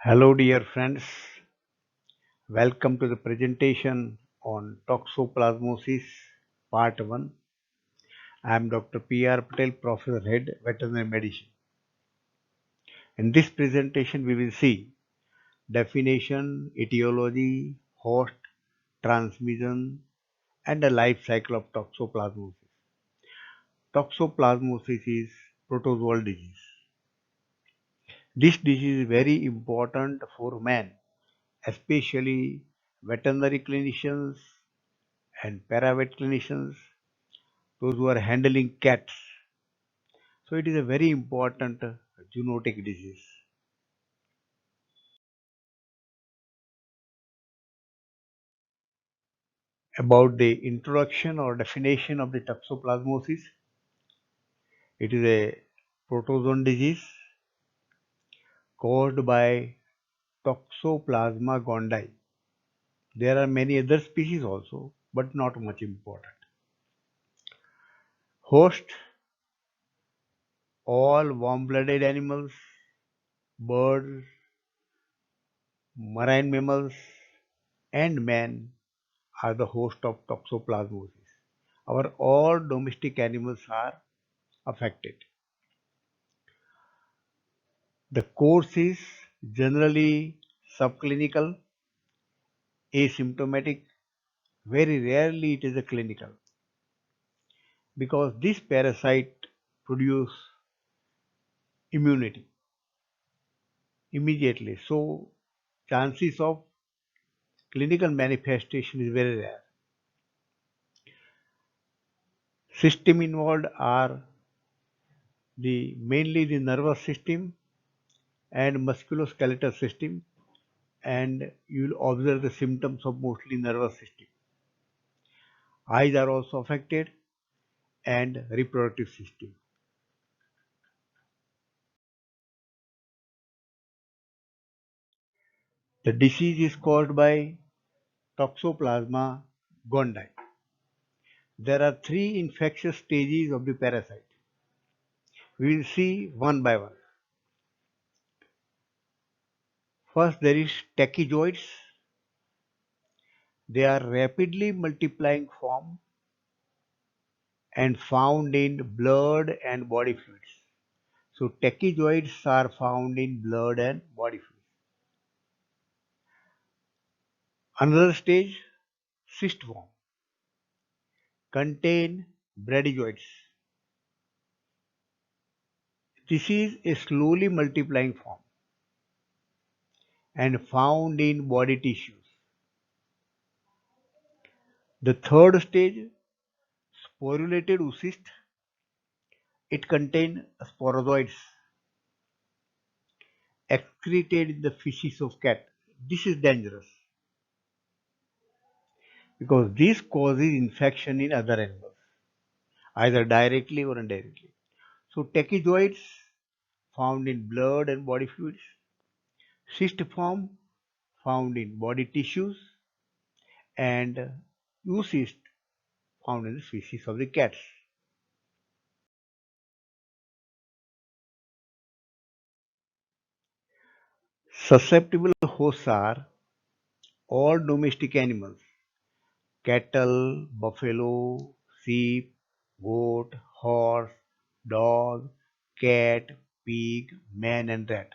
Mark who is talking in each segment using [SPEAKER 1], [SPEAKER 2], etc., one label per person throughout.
[SPEAKER 1] Hello, dear friends. Welcome to the presentation on toxoplasmosis, part 1. I am Dr. P.R. Patel, Professor Head, Veterinary Medicine. In this presentation, we will see definition, etiology, host, transmission, and the life cycle of toxoplasmosis. Toxoplasmosis is protozoal disease. This disease is very important for man, especially veterinary clinicians and paravet clinicians, those who are handling cats. So it is a very important zoonotic disease. About the introduction or definition of the toxoplasmosis, it is a protozoan disease caused by Toxoplasma gondii. There are many other species also, but not much important. Host: all warm-blooded animals, birds, marine mammals, and man are the host of toxoplasmosis. Our all domestic animals are affected. The course is generally subclinical, asymptomatic. Very rarely it is a clinical, because this parasite produce immunity immediately. So chances of clinical manifestation is very rare. System involved are mainly the nervous system and musculoskeletal system, and you will observe the symptoms of mostly nervous system. Eyes are also affected, and reproductive system. The disease is caused by Toxoplasma gondii. There are three infectious stages of the parasite. We will see one by one. First, there is tachyzoids. They are rapidly multiplying form and found in blood and body fluids. So tachyzoids are found in blood and body fluids. Another stage, cyst form, contain bradyzoids. This is a slowly multiplying form and found in body tissues. The third stage, sporulated oocyst, it contains sporozoites excreted in the feces of cat. This is dangerous because this causes infection in other animals, either directly or indirectly. So tachyzoids found in blood and body fluids, cyst form found in body tissues, and oocyst found in the feces of the cats. Susceptible hosts are all domestic animals: cattle, buffalo, sheep, goat, horse, dog, cat, pig, man, and rat.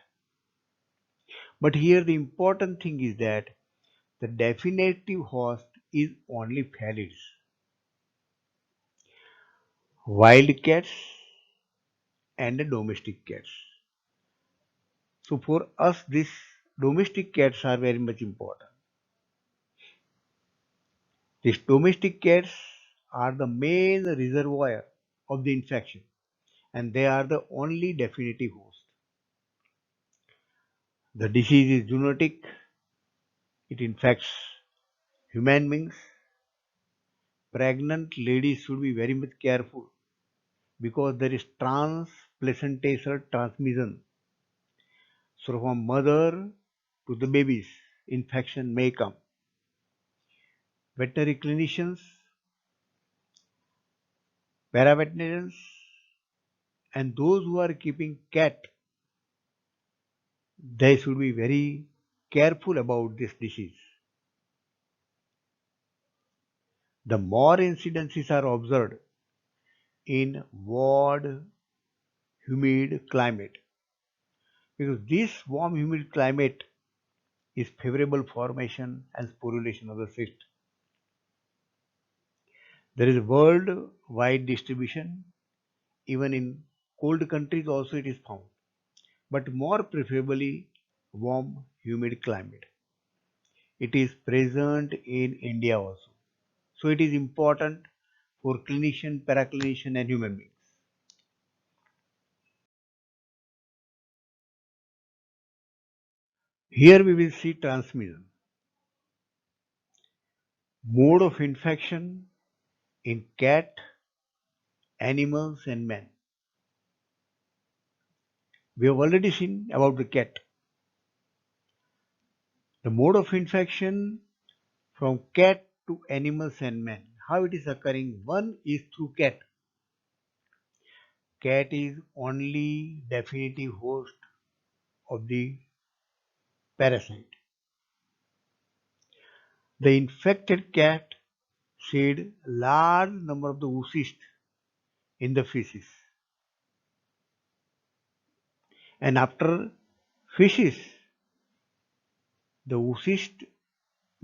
[SPEAKER 1] But here the important thing is that the definitive host is only felids, wild cats, and the domestic cats. So for us, these domestic cats are very much important. These domestic cats are the main reservoir of the infection, and they are the only definitive host. The disease is zoonotic. It infects human beings. Pregnant ladies should be very much careful because there is transplacental transmission. So from mother to the babies, infection may come. Veterinary clinicians, paraveterinarians, and those who are keeping cat they should be very careful about this disease. The more incidences are observed in warm, humid climate, because this warm, humid climate is favorable formation and sporulation of the cyst. There is a worldwide distribution, even in cold countries also it is found, but more preferably warm, humid climate. It is present in India also. So it is important for clinician, paraclinician and human beings. Here we will see transmission, mode of infection in cat, animals and man. We have already seen about the cat. The mode of infection from cat to animals and man. How it is occurring? One is through cat. Cat is only definitive host of the parasite. The infected cat shed large number of the oocysts in the feces, and after feces the oocyst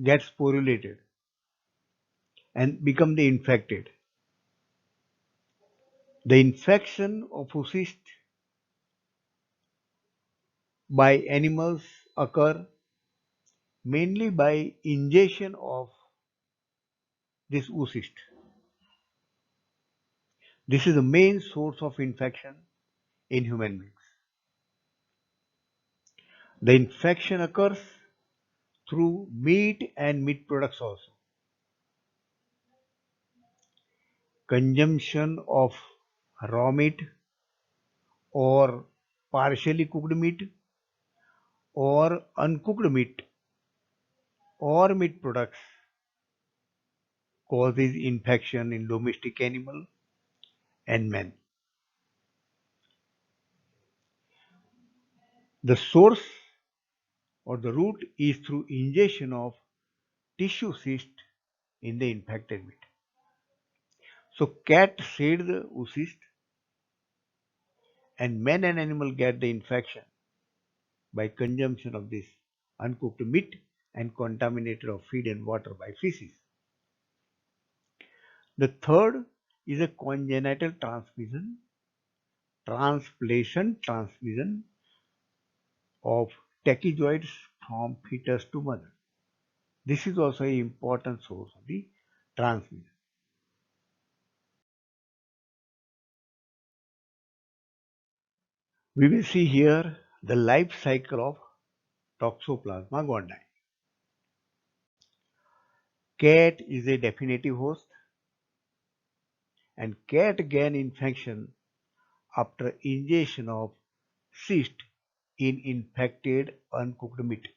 [SPEAKER 1] gets sporulated and become the infected. The infection of oocyst by animals occur mainly by ingestion of this oocyst. This is the main source of infection in human beings. The infection occurs through meat and meat products also. Consumption of raw meat or partially cooked meat or uncooked meat or meat products causes infection in domestic animal and man. The source or the root is through ingestion of tissue cyst in the infected meat. So cat shed the oocyst and man and animal get the infection by consumption of this uncooked meat and contaminated of feed and water by feces. The third is a congenital transmission, transmission of tachyzoids from fetus to mother. This is also an important source of the transmission. We will see here the life cycle of Toxoplasma gondii. Cat is a definitive host, and cat gain infection after ingestion of cyst in infected uncooked meat.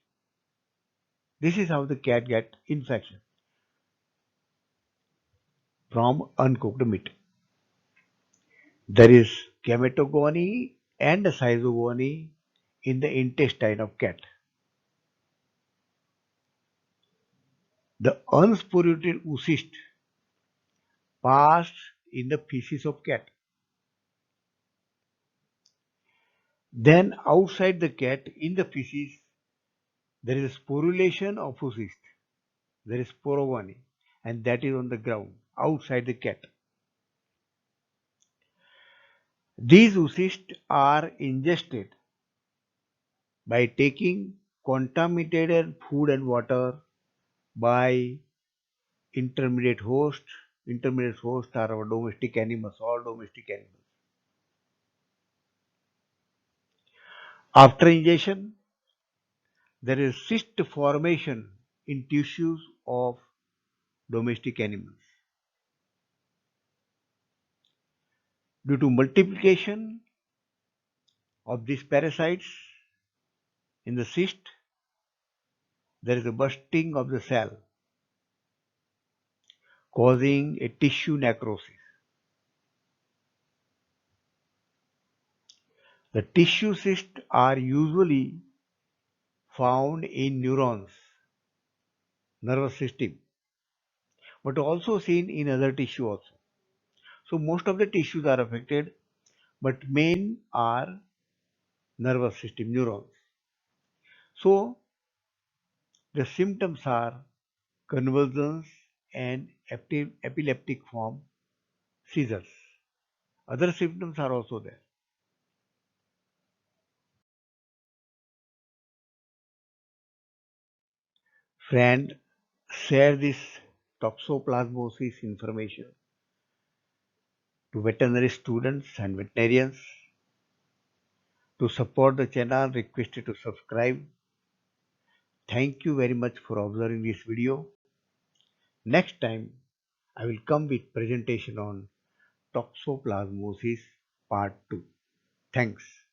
[SPEAKER 1] This is how the cat get infection from uncooked meat. There is gametogony and schizogony in the intestine of cat. The unsporulated oocyst passed in the feces of cat. Then outside the cat in the feces there is sporulation of oocyst. There is sporogony, and that is on the ground outside the cat. These oocysts are ingested by taking contaminated food and water by intermediate hosts. Intermediate hosts are our domestic animals, all domestic animals. After ingestion, there is cyst formation in tissues of domestic animals. Due to multiplication of these parasites in the cyst, there is a bursting of the cell causing a tissue necrosis. The tissue cysts are usually found in neurons, nervous system, but also seen in other tissue also. So most of the tissues are affected, but main are nervous system, neurons. So the symptoms are convulsions and epileptic form seizures. Other symptoms are also there. Friend, share this toxoplasmosis information to veterinary students and veterinarians. To support the channel, request you to subscribe. Thank you very much for observing this video. Next time, I will come with presentation on toxoplasmosis part 2. Thanks.